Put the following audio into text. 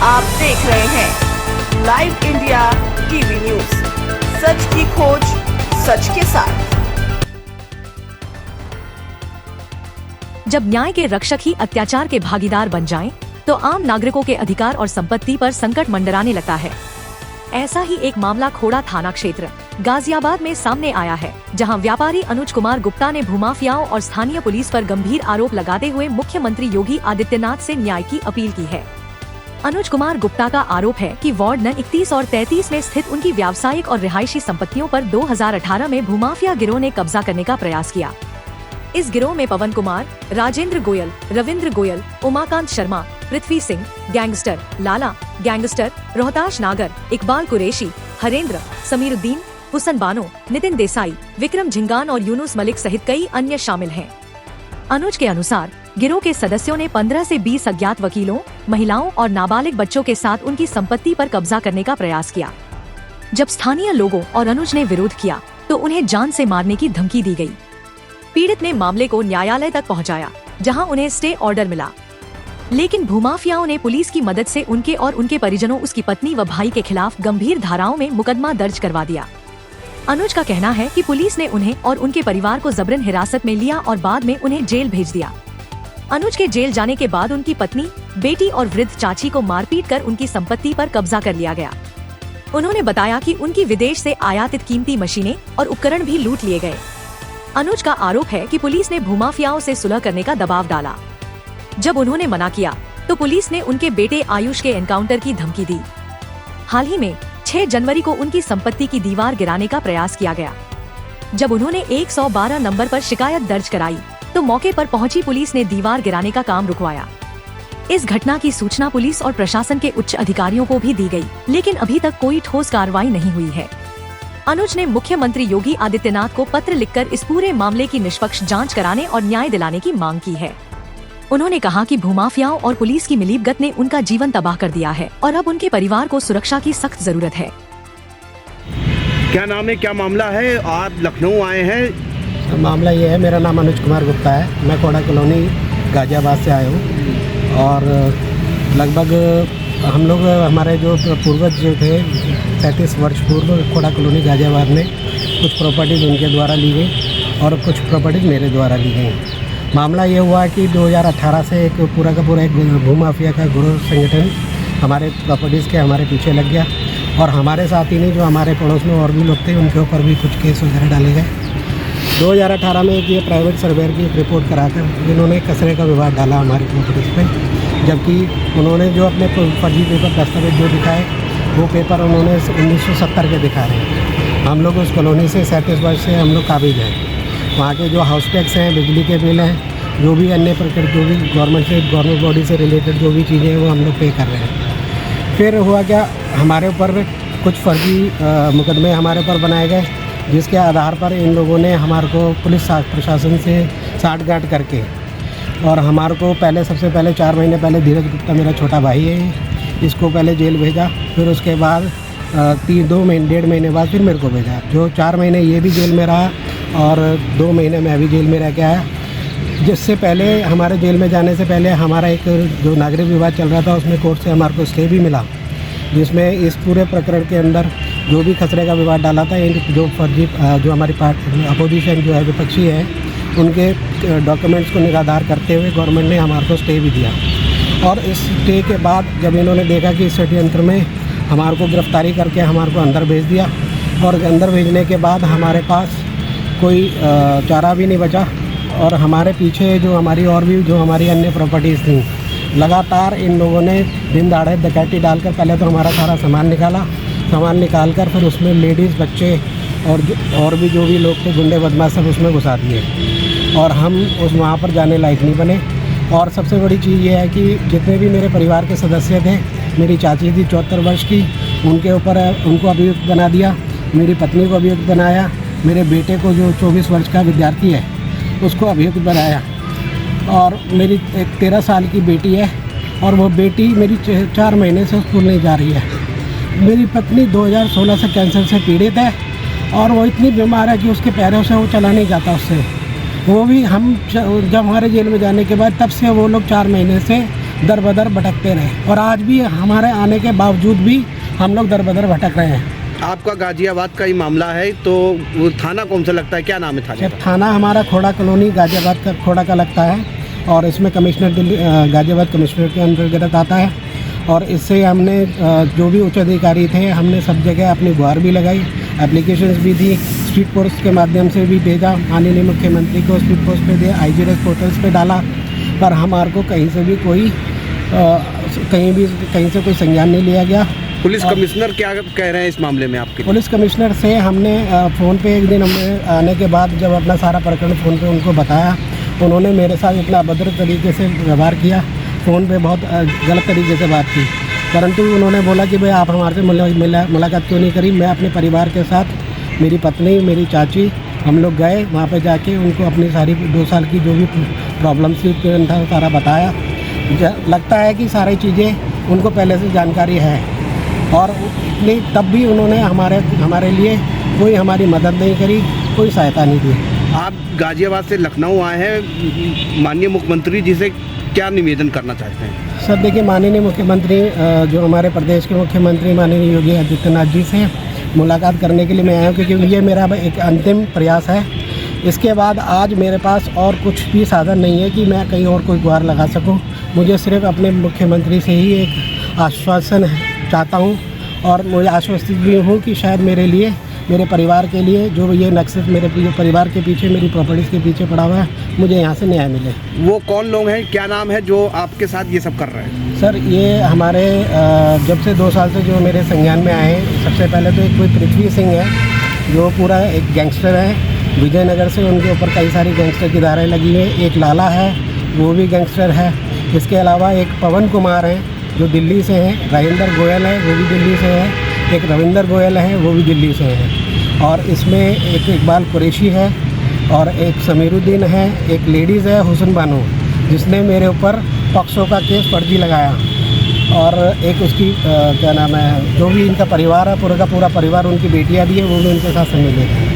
आप देख रहे हैं लाइव इंडिया टीवी न्यूज, सच की खोज सच के साथ। जब न्याय के रक्षक ही अत्याचार के भागीदार बन जाएं, तो आम नागरिकों के अधिकार और संपत्ति पर संकट मंडराने लगता है। ऐसा ही एक मामला खोड़ा थाना क्षेत्र गाजियाबाद में सामने आया है, जहां व्यापारी अनुज कुमार गुप्ता ने भूमाफियाओं और स्थानीय पुलिस पर गंभीर आरोप लगाते हुए मुख्यमंत्री योगी आदित्यनाथ से न्याय की अपील की है। अनुज कुमार गुप्ता का आरोप है कि वार्ड नंबर 31 और 33 में स्थित उनकी व्यावसायिक और रिहायशी संपत्तियों पर 2018 में भूमाफिया गिरोह ने कब्जा करने का प्रयास किया। इस गिरोह में पवन कुमार, राजेंद्र गोयल, रविंद्र गोयल, उमाकांत शर्मा, पृथ्वी सिंह, गैंगस्टर लाला, गैंगस्टर रोहताश नागर, इकबाल कुरैशी, हरेंद्र, समीरुद्दीन, हुसन बानो, नितिन देसाई, विक्रम झिंगान और यूनुस मलिक सहित कई अन्य शामिल हैं। अनुज के अनुसार गिरोह के सदस्यों ने 15 से 20 अज्ञात वकीलों, महिलाओं और नाबालिग बच्चों के साथ उनकी संपत्ति पर कब्जा करने का प्रयास किया। जब स्थानीय लोगों और अनुज ने विरोध किया, तो उन्हें जान से मारने की धमकी दी गई। पीड़ित ने मामले को न्यायालय तक पहुंचाया, जहां उन्हें स्टे ऑर्डर मिला, लेकिन भूमाफियाओं ने पुलिस की मदद से उनके और उनके परिजनों, उसकी पत्नी व भाई के खिलाफ गंभीर धाराओं में मुकदमा दर्ज करवा दिया। अनुज का कहना है कि पुलिस ने उन्हें और उनके परिवार को जबरन हिरासत में लिया और बाद में उन्हें जेल भेज दिया। अनुज के जेल जाने के बाद उनकी पत्नी, बेटी और वृद्ध चाची को मारपीट कर उनकी संपत्ति पर कब्जा कर लिया गया। उन्होंने बताया कि उनकी विदेश से आयातित कीमती मशीनें और उपकरण भी लूट लिए गए। अनुज का आरोप है कि पुलिस ने भूमाफियाओं से सुलह करने का दबाव डाला। जब उन्होंने मना किया, तो पुलिस ने उनके बेटे आयुष के एनकाउंटर की धमकी दी। हाल ही में 6 जनवरी को उनकी संपत्ति की दीवार गिराने का प्रयास किया गया। जब उन्होंने 112 नंबर पर शिकायत दर्ज कराई, तो मौके पर पहुंची पुलिस ने दीवार गिराने का काम रुकवाया। इस घटना की सूचना पुलिस और प्रशासन के उच्च अधिकारियों को भी दी गई, लेकिन अभी तक कोई ठोस कार्रवाई नहीं हुई है। अनुज ने मुख्यमंत्री योगी आदित्यनाथ को पत्र लिखकर इस पूरे मामले की निष्पक्ष जांच कराने और न्याय दिलाने की मांग की है। उन्होंने कहा कि भूमाफियाओं और पुलिस की मिलीभगत ने उनका जीवन तबाह कर दिया है और अब उनके परिवार को सुरक्षा की सख्त जरूरत है। क्या नाम है, क्या मामला है? आप लखनऊ आए हैं। मामला ये है, मेरा नाम अनुज कुमार गुप्ता है। मैं कोड़ा कॉलोनी गाजियाबाद से आया हूँ और लगभग हम लोग, हमारे जो पूर्वज जो थे 37 वर्ष पूर्व कोड़ा कॉलोनी गाजियाबाद में कुछ प्रॉपर्टीज़ उनके द्वारा ली गई और कुछ प्रॉपर्टीज़ मेरे द्वारा ली गई। मामला ये हुआ कि 2018 से एक पूरा का पूरा एक भूमाफिया का गिरोह संगठन हमारे प्रॉपर्टीज़ के हमारे पीछे लग गया और हमारे साथ ही नहीं, जो हमारे पड़ोस में और भी लोग थे, उनके ऊपर भी कुछ केस वगैरह डाले गए। 2018 में एक ये प्राइवेट सर्वेयर की एक रिपोर्ट कराकर जिन्होंने कचरे का विवाद डाला हमारी प्रॉपर्टीज़ पे, जबकि उन्होंने जो अपने फर्जी पेपर दस्तावेज जो दिखाए, वो पेपर उन्होंने 1970 के दिखा रहे हैं। हम लोग उस कॉलोनी से 37 वर्ष से हम लोग काबिज हैं। वहाँ के जो हाउस टैक्स हैं, बिजली के बिल हैं, जो भी अन्य प्रकार जो भी गवर्नमेंट बॉडी से रिलेटेड जो भी चीज़ें हैं, वो हम लोग पे कर रहे हैं। फिर हुआ क्या, हमारे ऊपर कुछ फर्जी मुकदमे हमारे ऊपर बनाए गए, जिसके आधार पर इन लोगों ने हमारे को पुलिस प्रशासन से साठगांठ करके और हमारे को पहले, सबसे पहले 4 महीने पहले धीरज गुप्ता मेरा छोटा भाई है, इसको पहले जेल भेजा। फिर उसके बाद 1.5 महीने बाद फिर मेरे को भेजा। जो 4 महीने ये भी जेल में रहा और 2 महीने मैं अभी जेल में रह के आया। जिससे पहले, हमारे जेल में जाने से पहले हमारा एक जो नागरिक विवाद चल रहा था, उसमें कोर्ट से हमारे को स्टे भी मिला, जिसमें इस पूरे प्रकरण के अंदर जो भी खसरे का विवाद डाला था, जो फर्जी जो हमारी अपोजिशन जो है, विपक्षी है, उनके डॉक्यूमेंट्स को निराधार करते हुए गवर्नमेंट ने हमारे को स्टे भी दिया। और इस स्टे के बाद जब इन्होंने देखा कि इस षड्यंत्र में हमारे को गिरफ्तारी करके हमारे को अंदर भेज दिया, और अंदर भेजने के बाद हमारे पास कोई चारा भी नहीं बचा और हमारे पीछे जो हमारी और भी जो हमारी अन्य प्रॉपर्टीज़ थी, लगातार इन लोगों ने दिन दहाड़े डकैती डालकर पहले तो हमारा सारा सामान निकाल कर फिर उसमें लेडीज़, बच्चे और भी जो भी लोग थे, गुंडे बदमाश, सब उसमें घुसा दिए और हम उस वहाँ पर जाने लायक नहीं बने। और सबसे बड़ी चीज़ ये है कि जितने भी मेरे परिवार के सदस्य थे, मेरी चाची थी 74 वर्ष की, उनके ऊपर उनको अभियुक्त बना दिया, मेरी पत्नी को अभियुक्त बनाया, मेरे बेटे को जो 24 वर्ष का विद्यार्थी है उसको अभियुक्त बनाया, और मेरी एक 13 साल की बेटी है और वो बेटी मेरी 4 महीने से स्कूल नहीं जा रही है। मेरी पत्नी 2016 से कैंसर से पीड़ित है और वो इतनी बीमार है कि उसके पैरों से वो चला नहीं जाता उससे। वो भी हम जब हमारे जेल में जाने के बाद तब से वो लोग 4 महीने से दर बदर भटकते रहे और आज भी हमारे आने के बावजूद भी हम लोग दर बदर भटक रहे हैं। आपका गाजियाबाद का ही मामला है, तो वो थाना कौन सा लगता है, क्या नाम है थाने सर, का? थाना हमारा खोड़ा कॉलोनी गाजियाबाद का खोड़ा का लगता है और इसमें कमिश्नर दिल्ली गाजियाबाद कमिश्नर के अंतर्गत आता है। और इससे हमने जो भी उच्च अधिकारी थे हमने सब जगह अपनी गुहार भी लगाई, एप्लीकेशंस भी दी, स्पीड पोस्ट के माध्यम से भी भेजा, माननीय मुख्यमंत्री को स्पीड पोस्ट पे दिया, IGRS पोर्टल्स पे डाला, पर हमारे को कहीं से भी कोई कहीं से कोई संज्ञान नहीं लिया गया। पुलिस कमिश्नर क्या कह रहे हैं इस मामले में आपके? पुलिस कमिश्नर से हमने फ़ोन पे एक दिन हमने आने के बाद जब अपना सारा प्रकरण फ़ोन पे उनको बताया, उन्होंने मेरे साथ इतना अभद्र तरीके से व्यवहार किया, फ़ोन पे बहुत गलत तरीके से बात की। परंतु उन्होंने बोला कि भाई आप हमारे से मुलाकात क्यों नहीं करी। मैं अपने परिवार के साथ, मेरी पत्नी, मेरी चाची, हम लोग गए वहाँ पे जाके उनको अपनी सारी 2 साल की जो भी प्रॉब्लम्स थी सारा बताया। लगता है कि सारी चीज़ें उनको पहले से जानकारी है और नहीं, तब भी उन्होंने हमारे लिए कोई हमारी मदद नहीं करी, कोई सहायता नहीं दी। आप गाजियाबाद से लखनऊ आए हैं, माननीय मुख्यमंत्री जी से क्या निवेदन करना चाहते हैं? सर देखिए, माननीय मुख्यमंत्री जो हमारे प्रदेश के मुख्यमंत्री माननीय योगी आदित्यनाथ जी से मुलाकात करने के लिए मैं आया हूँ, क्योंकि ये मेरा एक अंतिम प्रयास है। इसके बाद आज मेरे पास और कुछ भी साधन नहीं है कि मैं कहीं और कोई गुहार लगा सकूँ। मुझे सिर्फ अपने मुख्यमंत्री से ही एक आश्वासन चाहता हूँ और मुझे आश्वस्त भी हूँ कि शायद मेरे लिए, मेरे परिवार के लिए जो ये नक्सद मेरे परिवार के पीछे, मेरी प्रॉपर्टीज़ के पीछे पड़ा हुआ है, मुझे यहाँ से न्याय मिले। वो कौन लोग हैं, क्या नाम है जो आपके साथ ये सब कर रहे हैं? सर ये हमारे जब से 2 साल से जो मेरे संज्ञान में आए, सबसे पहले तो एक कोई पृथ्वी सिंह है जो पूरा एक गैंगस्टर है, विजयनगर से उनके ऊपर कई सारी गैंगस्टर की धाराएँ लगी हुई हैं। एक लाला है, वो भी गैंगस्टर है। इसके अलावा एक पवन कुमार है जो दिल्ली से हैं, राजेंद्र गोयल है वो भी दिल्ली से है, एक रविंदर गोयल है वो भी दिल्ली से हैं। और इसमें एक इकबाल कुरैशी है और एक समीरुद्दीन है, एक लेडीज़ है हुसन बानो, जिसने मेरे ऊपर पॉक्सो का केस फर्जी लगाया। और एक उसकी क्या नाम है, जो भी इनका परिवार है, पूरा का पूरा परिवार, उनकी बेटियां भी है, वो भी उनके साथ सम्मिलित है।